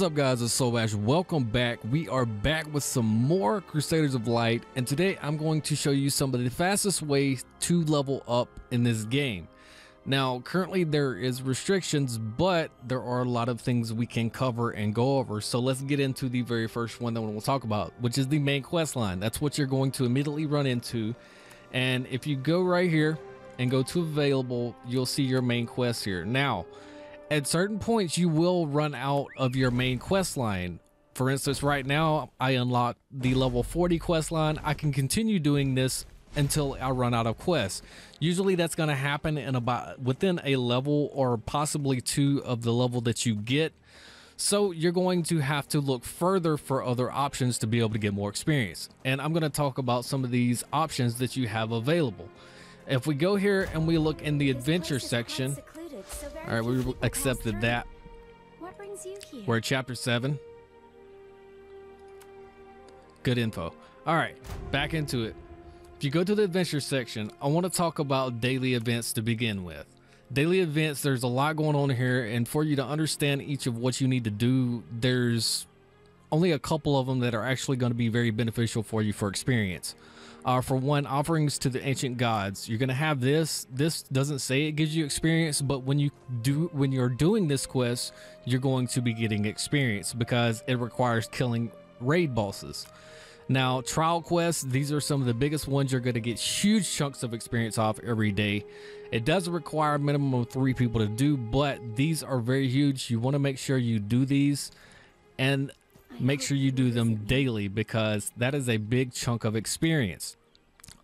What's up, guys? It's Solbash. Welcome back. We are back with some more Crusaders of Light, and today I'm going to show you some of the fastest ways to level up in this game. Now, currently there is restrictions, but there are a lot of things we can cover and go over. So let's get into the very first one that we'll talk about, which is the main quest line. That's what you're going to immediately run into. And if you go right here and go to available, you'll see your main quest here. Now, at certain points, you will run out of your main quest line. For instance, right now, I unlocked the level 40 quest line. I can continue doing this until I run out of quests. Usually that's going to happen in within a level or possibly two of the level that you get. So you're going to have to look further for other options to be able to get more experience. And I'm going to talk about some of these options that you have available. If we go here and we look in the adventure section, all right, we accepted that. What brings you here? We're at chapter 7. Good info. All right, back into it. If you go to the adventure section, I want to talk about daily events to begin with. Daily events, there's a lot going on here, and for you to understand each of what you need to do, there's only a couple of them that are actually going to be very beneficial for you for experience. For one, offerings to the ancient gods. You're going to have this. This doesn't say it gives you experience, but when you're doing this quest, you're going to be getting experience because it requires killing raid bosses. Now, trial quests, these are some of the biggest ones you're going to get huge chunks of experience off every day. It does require a minimum of 3 people to do, but these are very huge. You want to make sure you do these and make sure you do them daily because that is a big chunk of experience.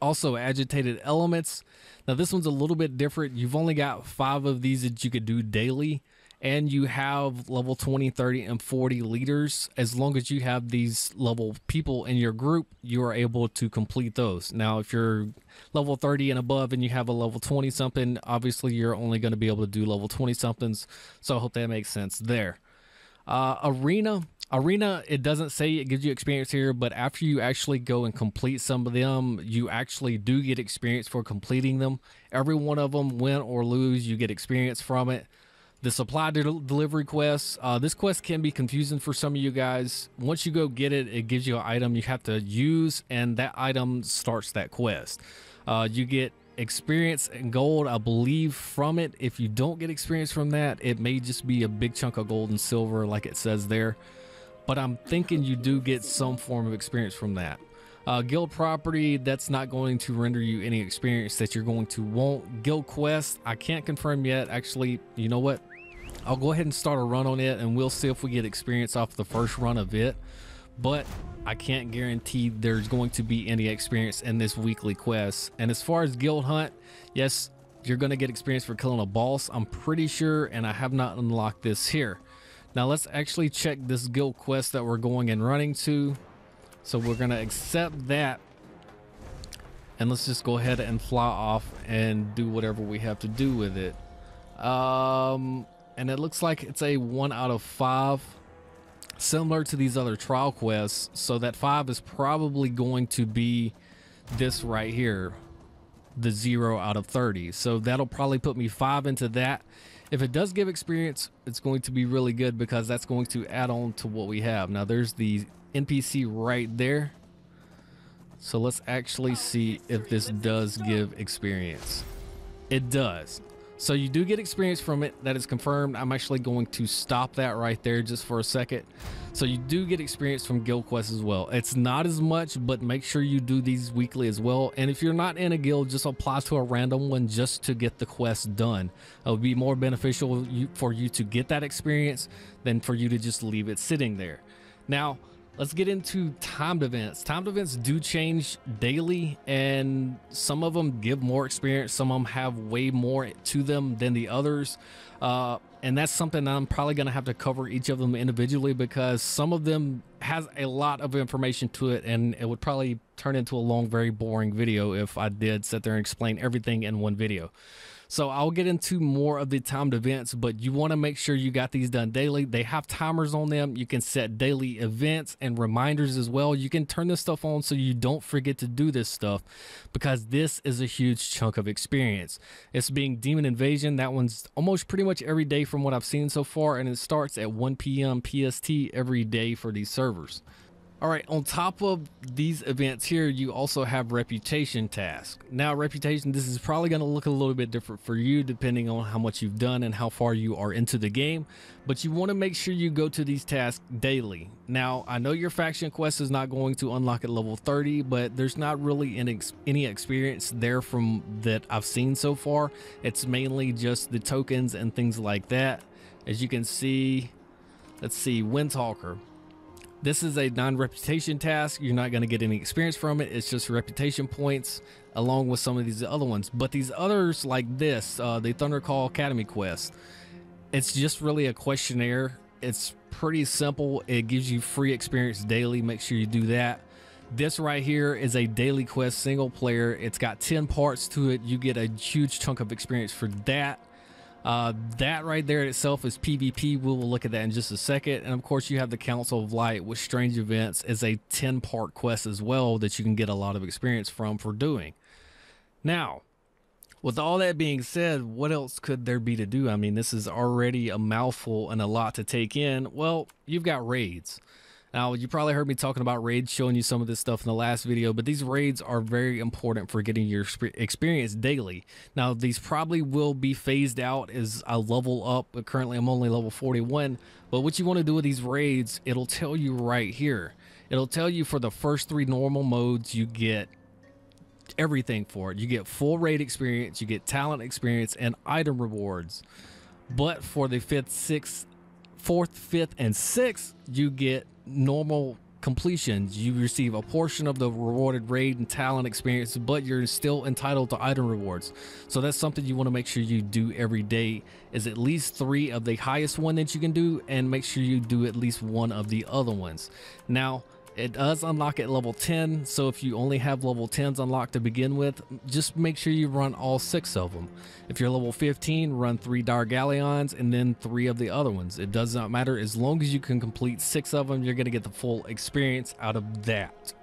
Also, agitated elements. Now, this one's a little bit different. You've only got 5 of these that you could do daily, and you have level 20, 30, and 40 leaders. As long as you have these level people in your group, you are able to complete those. Now, if you're level 30 and above and you have a level 20 something, obviously you're only going to be able to do level 20 somethings. So I hope that makes sense there. Arena, it doesn't say it gives you experience here, but after you actually go and complete some of them, you actually do get experience for completing them. Every one of them, win or lose, you get experience from it. The supply delivery quest, this quest can be confusing for some of you guys. Once you go get it, it gives you an item you have to use, and that item starts that quest. You get experience and gold, I believe, from it. If you don't get experience from that, it may just be a big chunk of gold and silver like it says there, but I'm thinking you do get some form of experience from that. Guild property, that's not going to render you any experience that you're going to want. Guild quest, I can't confirm yet. Actually, you know what, I'll go ahead and start a run on it and we'll see if we get experience off the first run of it, but I can't guarantee there's going to be any experience in this weekly quest. And as far as guild hunt, yes, you're going to get experience for killing a boss, I'm pretty sure, and I have not unlocked this here. Now let's actually check this guild quest that we're going and running to. So we're going to accept that, and let's just go ahead and fly off and do whatever we have to do with it. And it looks like it's a 1 out of 5, similar to these other trial quests. So that 5 is probably going to be this right here, the 0 out of 30. So that'll probably put me 5 into that. If it does give experience, it's going to be really good because that's going to add on to what we have. Now there's the NPC right there. So let's actually see if this does give experience. It does. So you do get experience from it. That is confirmed. I'm actually going to stop that right there just for a second. So you do get experience from guild quests as well. It's not as much, but make sure you do these weekly as well. And if you're not in a guild, just apply to a random one just to get the quest done. It would be more beneficial for you to get that experience than for you to just leave it sitting there. Now, let's get into timed events. Timed events do change daily, and some of them give more experience. Some of them have way more to them than the others. And that's something I'm probably going to have to cover each of them individually because some of them has a lot of information to it, and it would probably turn into a long, very boring video if I did sit there and explain everything in one video. So I'll get into more of the timed events, but you want to make sure you got these done daily. They have timers on them. You can set daily events and reminders as well. You can turn this stuff on so you don't forget to do this stuff, because this is a huge chunk of experience. It's being Demon Invasion. That one's almost pretty much every day from what I've seen so far, and it starts at 1 p.m. PST every day for these servers. All right, on top of these events here, you also have reputation tasks. Now, reputation, this is probably going to look a little bit different for you depending on how much you've done and how far you are into the game, but you want to make sure you go to these tasks daily. Now, I know your faction quest is not going to unlock at level 30, but there's not really any experience there from that I've seen so far. It's mainly just the tokens and things like that. As you can see, let's see, Windtalker. This is a non-reputation task. You're not going to get any experience from it. It's just reputation points along with some of these other ones. But these others like this, the Thundercall Academy quest, it's just really a questionnaire. It's pretty simple. It gives you free experience daily. Make sure you do that. This right here is a daily quest single player. It's got 10 parts to it. You get a huge chunk of experience for that. That right there itself is PvP. We will look at that in just a second. And of course, you have the Council of Light with Strange Events as a 10-part quest as well that you can get a lot of experience from for doing. Now, with all that being said, what else could there be to do? I mean, this is already a mouthful and a lot to take in. Well, you've got raids. Now, you probably heard me talking about raids, showing you some of this stuff in the last video, but these raids are very important for getting your experience daily. Now, these probably will be phased out as I level up, but currently I'm only level 41. But what you want to do with these raids, it'll tell you right here. It'll tell you for the first 3 normal modes, you get everything for it. You get full raid experience, you get talent experience, and item rewards. But for the 4th, 5th, and 6th, you get normal completions. You receive a portion of the rewarded raid and talent experience, but you're still entitled to item rewards. So that's something you want to make sure you do every day, is at least 3 of the highest one that you can do, and make sure you do at least 1 of the other ones. Now, it does unlock at level 10, so if you only have level 10s unlocked to begin with, just make sure you run all 6 of them. If you're level 15, run 3 Dire Galleons and then 3 of the other ones. It does not matter. As long as you can complete 6 of them, you're going to get the full experience out of that.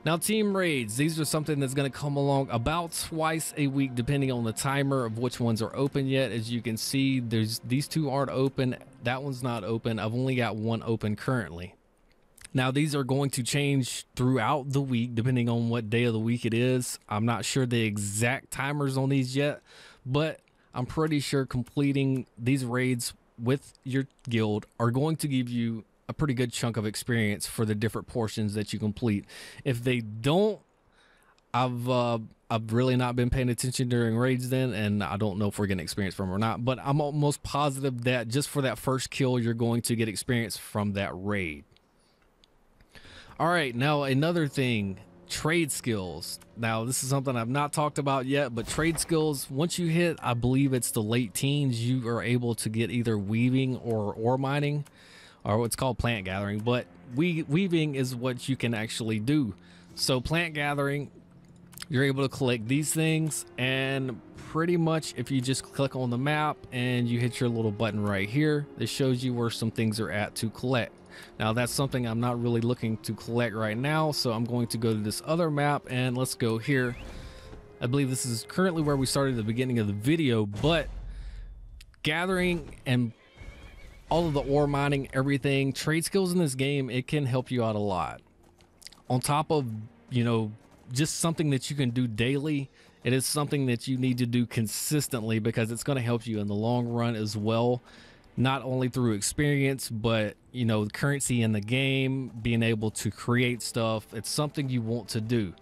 Now, team raids, these are something that's going to come along about twice a week, depending on the timer of which ones are open yet. As you can see, these 2 aren't open. That one's not open. I've only got 1 open currently. Now, these are going to change throughout the week, depending on what day of the week it is. I'm not sure the exact timers on these yet, but I'm pretty sure completing these raids with your guild are going to give you a pretty good chunk of experience for the different portions that you complete. If they don't, I've really not been paying attention during raids then, and I don't know if we're getting experience from them or not, but I'm almost positive that just for that first kill, you're going to get experience from that raid. All right, now another thing, trade skills. Now, this is something I've not talked about yet, but trade skills, once you hit, I believe it's the late teens, you are able to get either weaving or ore mining, or what's called plant gathering. But weaving is what you can actually do. So plant gathering, you're able to collect these things, and pretty much if you just click on the map and you hit your little button right here, it shows you where some things are at to collect. Now, that's something I'm not really looking to collect right now, so I'm going to go to this other map, and let's go here. I believe this is currently where we started at the beginning of the video, but gathering and all of the ore mining, everything, trade skills in this game, it can help you out a lot. On top of, you know, just something that you can do daily, it is something that you need to do consistently, because it's going to help you in the long run as well. Not only through experience, but, you know, currency in the game, being able to create stuff. It's something you want to do.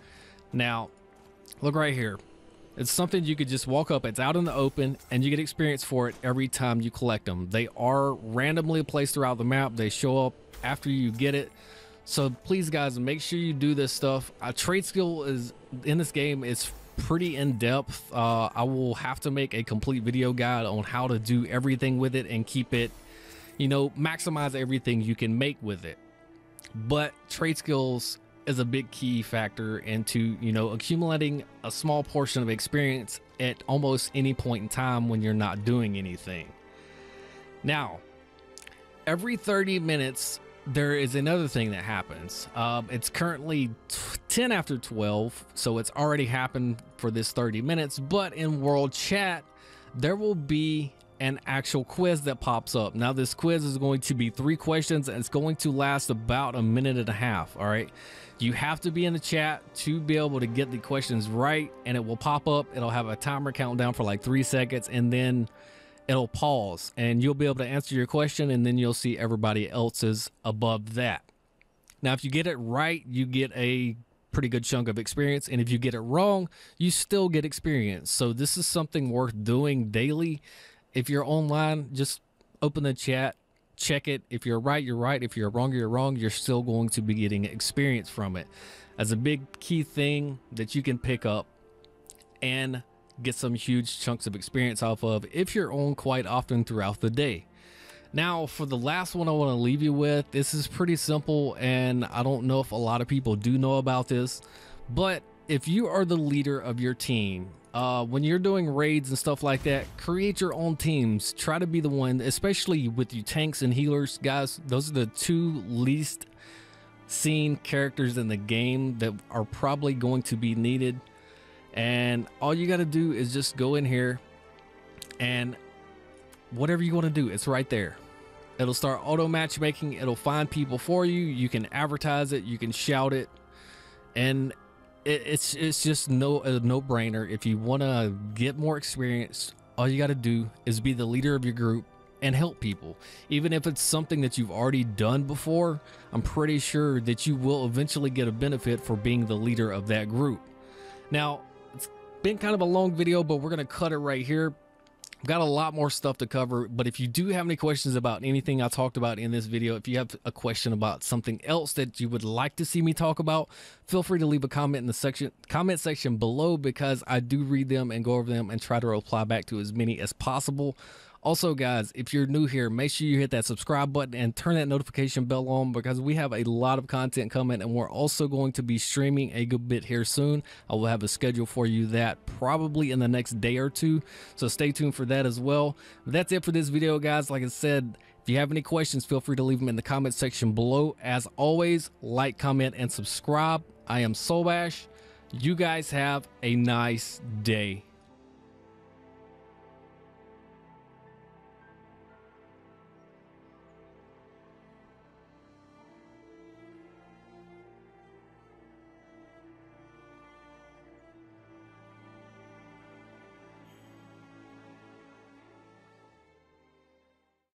Now, look right here. It's something you could just walk up. It's out in the open, and you get experience for it every time you collect them. They are randomly placed throughout the map. They show up after you get it. So please, guys, make sure you do this stuff. A trade skill is in this game is pretty in-depth. I will have to make a complete video guide on how to do everything with it and keep it you know, maximize everything you can make with it. But trade skills is a big key factor into, you know, accumulating a small portion of experience at almost any point in time when you're not doing anything. Now, every 30 minutes, there is another thing that happens. It's currently 10 after 12, so it's already happened for this 30 minutes, but in world chat, there will be an actual quiz that pops up. Now, this quiz is going to be 3 questions, and it's going to last about a minute and a half, all right? You have to be in the chat to be able to get the questions right, and it will pop up. It'll have a timer countdown for like 3 seconds, and then it'll pause, and you'll be able to answer your question, and then you'll see everybody else's above that. Now, if you get it right, you get a pretty good chunk of experience, and if you get it wrong, you still get experience. So this is something worth doing daily. If you're online, just open the chat, check it. If you're right, you're right. If you're wrong, you're wrong. You're still going to be getting experience from it. As a big key thing that you can pick up and get some huge chunks of experience off of if you're on quite often throughout the day. Now, for the last one I want to leave you with, this is pretty simple, and I don't know if a lot of people do know about this, but if you are the leader of your team, when you're doing raids and stuff like that, create your own teams. Try to be the one, especially with you tanks and healers, guys. Those are the 2 least seen characters in the game that are probably going to be needed. And all you got to do is just go in here, and whatever you want to do, it's right there. It'll start auto matchmaking. It'll find people for you. You can advertise it. You can shout it, and it's just a no-brainer. If you want to get more experience, all you got to do is be the leader of your group and help people. Even if it's something that you've already done before, I'm pretty sure that you will eventually get a benefit for being the leader of that group. Now, it's been kind of a long video, but we're going to cut it right here. Got a lot more stuff to cover, but if you do have any questions about anything I talked about in this video, if you have a question about something else that you would like to see me talk about, feel free to leave a comment in the comment section below, because I do read them and go over them and try to reply back to as many as possible. Also, guys, if you're new here, make sure you hit that subscribe button and turn that notification bell on, because we have a lot of content coming, and we're also going to be streaming a good bit here soon. I will have a schedule for you that probably in the next day or 2, so stay tuned for that as well. But that's it for this video, guys. Like I said, if you have any questions, feel free to leave them in the comment section below. As always, like, comment, and subscribe. I am Solbash. You guys have a nice day.